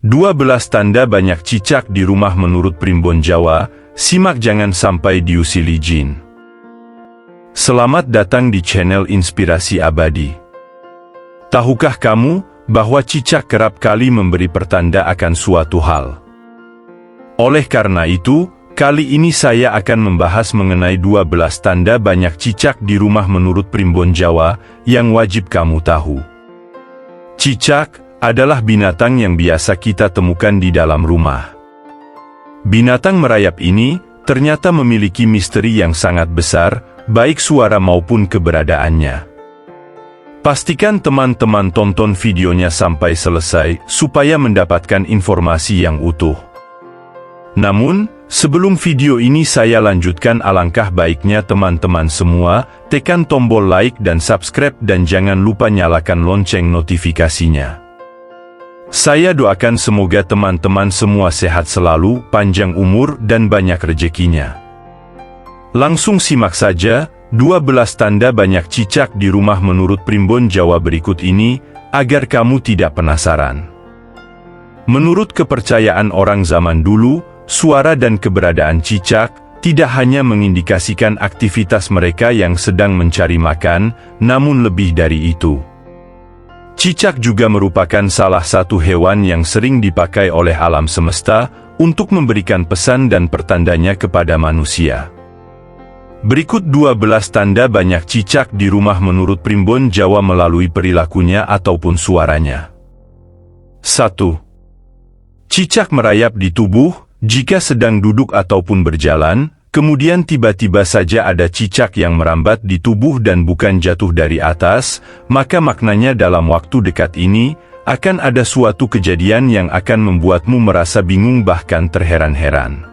12 tanda banyak cicak di rumah menurut Primbon Jawa. Simak jangan sampai diusili jin. Selamat datang di channel Inspirasi Abadi. Tahukah kamu bahwa cicak kerap kali memberi pertanda akan suatu hal? Oleh karena itu, kali ini saya akan membahas mengenai 12 tanda banyak cicak di rumah menurut Primbon Jawa yang wajib kamu tahu. Cicak adalah binatang yang biasa kita temukan di dalam rumah. Binatang merayap ini ternyata memiliki misteri yang sangat besar, baik suara maupun keberadaannya. Pastikan teman-teman tonton videonya sampai selesai supaya mendapatkan informasi yang utuh. Namun, sebelum video ini saya lanjutkan, alangkah baiknya teman-teman semua tekan tombol like dan subscribe dan jangan lupa nyalakan lonceng notifikasinya. Saya doakan semoga teman-teman semua sehat selalu, panjang umur dan banyak rezekinya. Langsung simak saja 12 tanda banyak cicak di rumah menurut Primbon Jawa berikut ini, agar kamu tidak penasaran. Menurut kepercayaan orang zaman dulu, suara dan keberadaan cicak tidak hanya mengindikasikan aktivitas mereka yang sedang mencari makan, namun lebih dari itu. Cicak juga merupakan salah satu hewan yang sering dipakai oleh alam semesta untuk memberikan pesan dan pertandanya kepada manusia. Berikut 12 tanda banyak cicak di rumah menurut Primbon Jawa melalui perilakunya ataupun suaranya. 1. Cicak merayap di tubuh. Jika sedang duduk ataupun berjalan, kemudian tiba-tiba saja ada cicak yang merambat di tubuh dan bukan jatuh dari atas, maka maknanya dalam waktu dekat ini, akan ada suatu kejadian yang akan membuatmu merasa bingung bahkan terheran-heran.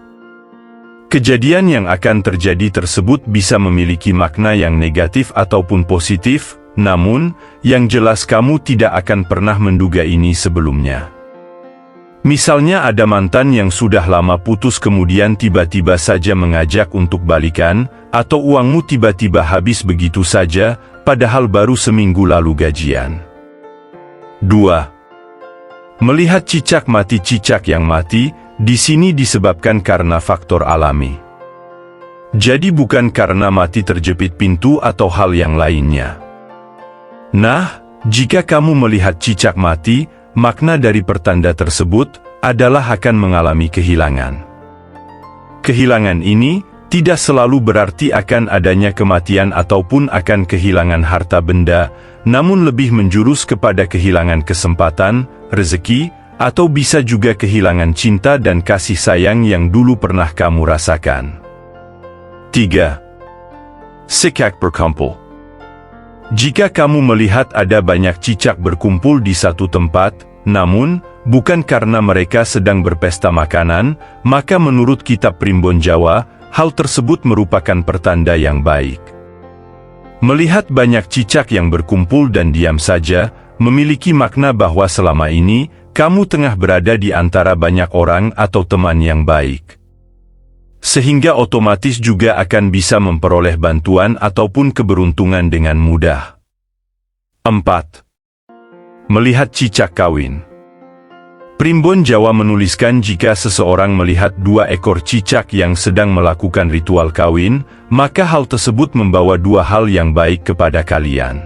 Kejadian yang akan terjadi tersebut bisa memiliki makna yang negatif ataupun positif, namun, yang jelas kamu tidak akan pernah menduga ini sebelumnya. Misalnya ada mantan yang sudah lama putus kemudian tiba-tiba saja mengajak untuk balikan, atau uangmu tiba-tiba habis begitu saja, padahal baru seminggu lalu gajian. 2. Melihat cicak mati. Cicak yang mati, di sini disebabkan karena faktor alami. Jadi bukan karena mati terjepit pintu atau hal yang lainnya. Nah, jika kamu melihat cicak mati, makna dari pertanda tersebut adalah akan mengalami kehilangan. Kehilangan ini tidak selalu berarti akan adanya kematian ataupun akan kehilangan harta benda, namun lebih menjurus kepada kehilangan kesempatan, rezeki, atau bisa juga kehilangan cinta dan kasih sayang yang dulu pernah kamu rasakan. 3. Cicak berkumpul. Jika kamu melihat ada banyak cicak berkumpul di satu tempat, namun, bukan karena mereka sedang berpesta makanan, maka menurut kitab Primbon Jawa, hal tersebut merupakan pertanda yang baik. Melihat banyak cicak yang berkumpul dan diam saja, memiliki makna bahwa selama ini, kamu tengah berada di antara banyak orang atau teman yang baik. Sehingga otomatis juga akan bisa memperoleh bantuan ataupun keberuntungan dengan mudah. 4. Melihat cicak kawin. Primbon Jawa menuliskan jika seseorang melihat 2 ekor cicak yang sedang melakukan ritual kawin, maka hal tersebut membawa 2 hal yang baik kepada kalian.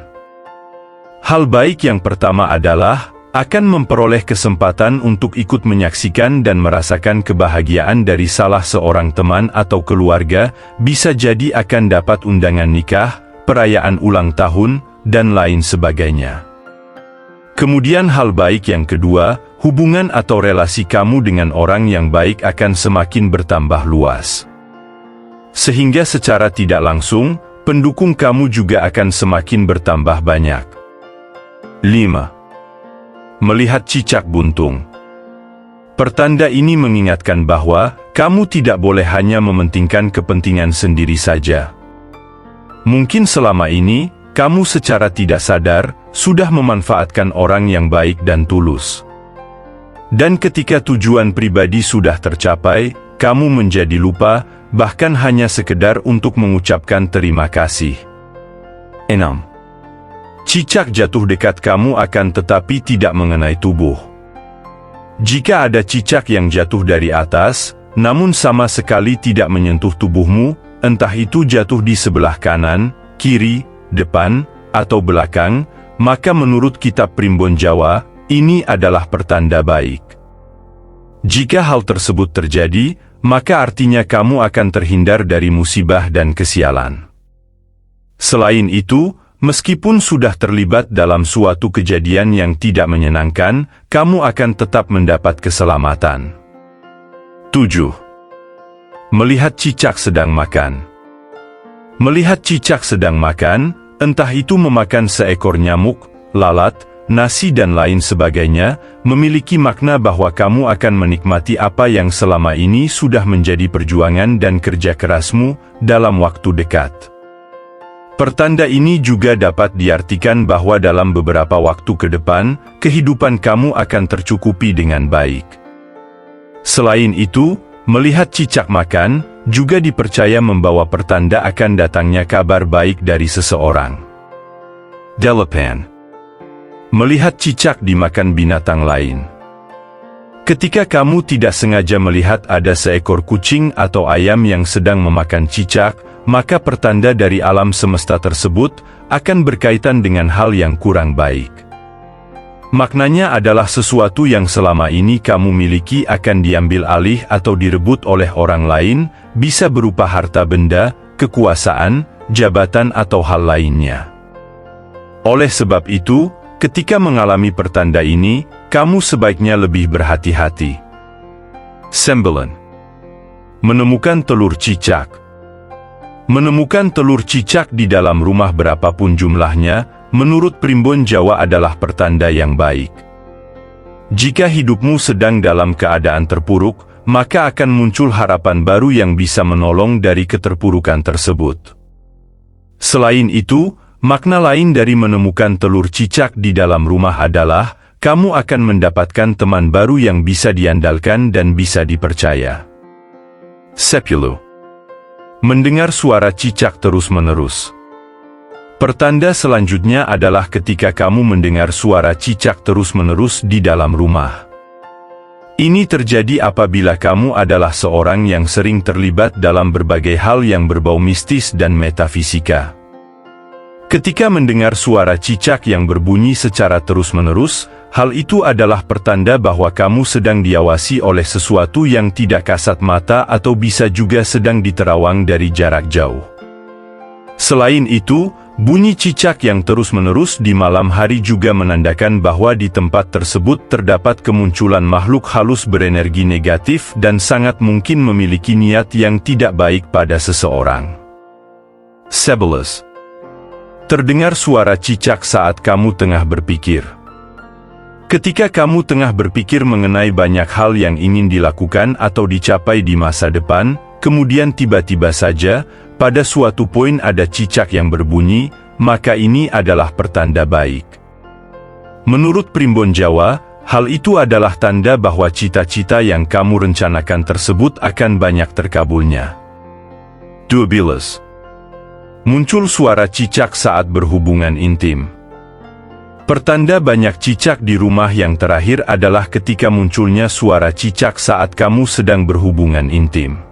Hal baik yang pertama adalah akan memperoleh kesempatan untuk ikut menyaksikan dan merasakan kebahagiaan dari salah seorang teman atau keluarga, bisa jadi akan dapat undangan nikah, perayaan ulang tahun, dan lain sebagainya. Kemudian hal baik yang kedua, hubungan atau relasi kamu dengan orang yang baik akan semakin bertambah luas. Sehingga secara tidak langsung, pendukung kamu juga akan semakin bertambah banyak. 5. Melihat cicak buntung. Pertanda ini mengingatkan bahwa kamu tidak boleh hanya mementingkan kepentingan sendiri saja. Mungkin selama ini, kamu secara tidak sadar sudah memanfaatkan orang yang baik dan tulus. Dan ketika tujuan pribadi sudah tercapai, kamu menjadi lupa, bahkan hanya sekedar untuk mengucapkan terima kasih. 6. Cicak jatuh dekat kamu akan tetapi tidak mengenai tubuh. jika ada cicak yang jatuh dari atas, namun sama sekali tidak menyentuh tubuhmu, entah itu jatuh di sebelah kanan, kiri, depan, atau belakang, maka menurut kitab Primbon Jawa, ini adalah pertanda baik. Jika hal tersebut terjadi, maka artinya kamu akan terhindar dari musibah dan kesialan. Selain itu, meskipun sudah terlibat dalam suatu kejadian yang tidak menyenangkan, kamu akan tetap mendapat keselamatan. 7. Melihat cicak sedang makan. Melihat cicak sedang makan, entah itu memakan seekor nyamuk, lalat, nasi dan lain sebagainya, memiliki makna bahwa kamu akan menikmati apa yang selama ini sudah menjadi perjuangan dan kerja kerasmu dalam waktu dekat. Pertanda ini juga dapat diartikan bahwa dalam beberapa waktu ke depan, kehidupan kamu akan tercukupi dengan baik. Selain itu, melihat cicak makan, juga dipercaya membawa pertanda akan datangnya kabar baik dari seseorang. 8. Melihat cicak dimakan binatang lain. Ketika kamu tidak sengaja melihat ada seekor kucing atau ayam yang sedang memakan cicak, maka pertanda dari alam semesta tersebut akan berkaitan dengan hal yang kurang baik. Maknanya adalah sesuatu yang selama ini kamu miliki akan diambil alih atau direbut oleh orang lain, bisa berupa harta benda, kekuasaan, jabatan atau hal lainnya. Oleh sebab itu, ketika mengalami pertanda ini, kamu sebaiknya lebih berhati-hati. 9. Menemukan telur cicak. Menemukan telur cicak di dalam rumah berapapun jumlahnya, menurut Primbon Jawa adalah pertanda yang baik. Jika hidupmu sedang dalam keadaan terpuruk, maka akan muncul harapan baru yang bisa menolong dari keterpurukan tersebut. Selain itu, makna lain dari menemukan telur cicak di dalam rumah adalah, kamu akan mendapatkan teman baru yang bisa diandalkan dan bisa dipercaya. 10. Mendengar suara cicak terus-menerus. Pertanda selanjutnya adalah ketika kamu mendengar suara cicak terus-menerus di dalam rumah. Ini terjadi apabila kamu adalah seorang yang sering terlibat dalam berbagai hal yang berbau mistis dan metafisika. Ketika mendengar suara cicak yang berbunyi secara terus-menerus, hal itu adalah pertanda bahwa kamu sedang diawasi oleh sesuatu yang tidak kasat mata atau bisa juga sedang diterawang dari jarak jauh. Selain itu, bunyi cicak yang terus-menerus di malam hari juga menandakan bahwa di tempat tersebut terdapat kemunculan makhluk halus berenergi negatif dan sangat mungkin memiliki niat yang tidak baik pada seseorang. 11. Terdengar suara cicak saat kamu tengah berpikir. Ketika kamu tengah berpikir mengenai banyak hal yang ingin dilakukan atau dicapai di masa depan, kemudian tiba-tiba saja, pada suatu poin ada cicak yang berbunyi, maka ini adalah pertanda baik. Menurut Primbon Jawa, hal itu adalah tanda bahwa cita-cita yang kamu rencanakan tersebut akan banyak terkabulnya. 12. Muncul suara cicak saat berhubungan intim. Pertanda banyak cicak di rumah yang terakhir adalah ketika munculnya suara cicak saat kamu sedang berhubungan intim.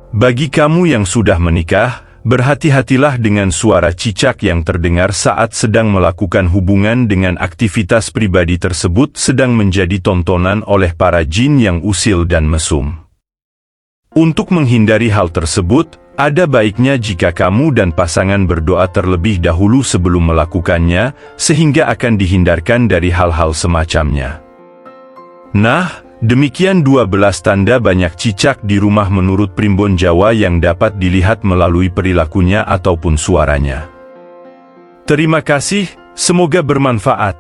Bagi kamu yang sudah menikah, berhati-hatilah dengan suara cicak yang terdengar saat sedang melakukan hubungan dengan aktivitas pribadi tersebut sedang menjadi tontonan oleh para jin yang usil dan mesum. Untuk menghindari hal tersebut, ada baiknya jika kamu dan pasangan berdoa terlebih dahulu sebelum melakukannya, sehingga akan dihindarkan dari hal-hal semacamnya. Nah, demikian 12 tanda banyak cicak di rumah menurut Primbon Jawa yang dapat dilihat melalui perilakunya ataupun suaranya. Terima kasih, semoga bermanfaat.